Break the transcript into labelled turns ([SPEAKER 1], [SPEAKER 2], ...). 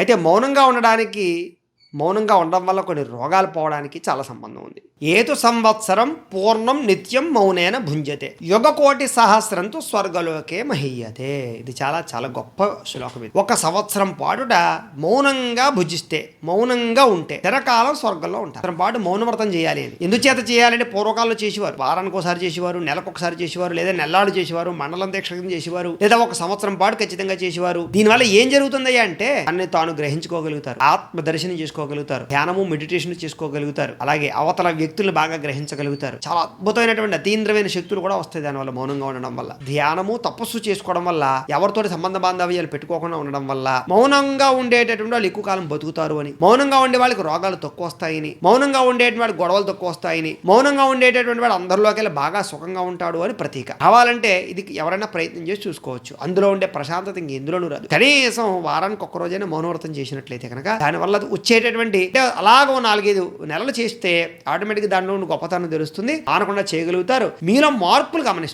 [SPEAKER 1] అయితే మౌనంగా ఉండడం వల్ల కొన్ని రోగాలు పోవడానికి చాలా సంబంధం ఉంది. ఏతు సంవత్సరం పూర్ణం నిత్యం మౌనేన భుంజతే యుగకోటి సహస్రంతో స్వర్గలోకే మహీయతే. ఇది చాలా చాలా గొప్ప శ్లోకం ఇది. ఒక సంవత్సరం పాటుట మౌనంగా భుజిస్తే, మౌనంగా ఉంటే చిరకాలం స్వర్గంలో ఉంటారు. సంవత్సరం పాటు మౌనవ్రతం చేయాలి అని ఎందుచేత చేయాలంటే పూర్వకాలంలో చేసేవారు. వారానికి ఒకసారి చేసేవారు, నెలకు ఒకసారి చేసేవారు, లేదా నెల్లాడు చేసేవారు, మండలం దీక్ష చేసేవారు, లేదా ఒక సంవత్సరం పాటు ఖచ్చితంగా చేసేవారు. దీనివల్ల ఏం జరుగుతుందయ్యా అంటే అన్ని తాను గ్రహించుకోగలుగుతారు, ఆత్మ దర్శనం చేసుకోగలుగుతారు, ధ్యానము మెడిటేషన్ చేసుకోగలుగుతారు, అలాగే అవతల వ్యక్తులను బాగా గ్రహించగలుగుతారు. చాలా అద్భుతమైనటువంటి అతీంద్రమైన శక్తులు కూడా వస్తాయి దానివల్ల, మౌనంగా ఉండడం వల్ల. ధ్యానము తపస్సు చేసుకోవడం వల్ల, ఎవరితోటి సంబంధ బాంధవ్యాలు పెట్టుకోకుండా ఉండడం వల్ల మౌనంగా ఉండేటటువంటి వాళ్ళు ఎక్కువ కాలం బతుకుతారు అని, మౌనంగా ఉండే వాళ్ళకి రోగాలు తక్కువ వస్తాయని, మౌనంగా ఉండేటువంటి వాడు గొడవలు తక్కువ వస్తాయని, మౌనంగా ఉండేటటువంటి వాడు అందరిలోకి వెళ్ళి బాగా సుఖంగా ఉంటాడు అని ప్రతీక. కావాలంటే ఇది ఎవరైనా ప్రయత్నం చేసి చూసుకోవచ్చు. అందులో ఉండే ప్రశాంతత ఇంకెందులోనూ రాదు. కనీసం వారానికి ఒక్క రోజైనా మౌనవ్రతం చేసినట్లయితే కనుక దానివల్ల వచ్చేటటువంటి అలాగ 4-5 నెలలు చేస్తే ఆటోమేటిక్గా దానిలో గొప్పతనం తెలుస్తుంది, ఆనకుండా చేయగలుగుతారు. మీలో మార్పులు గమనిస్తారు.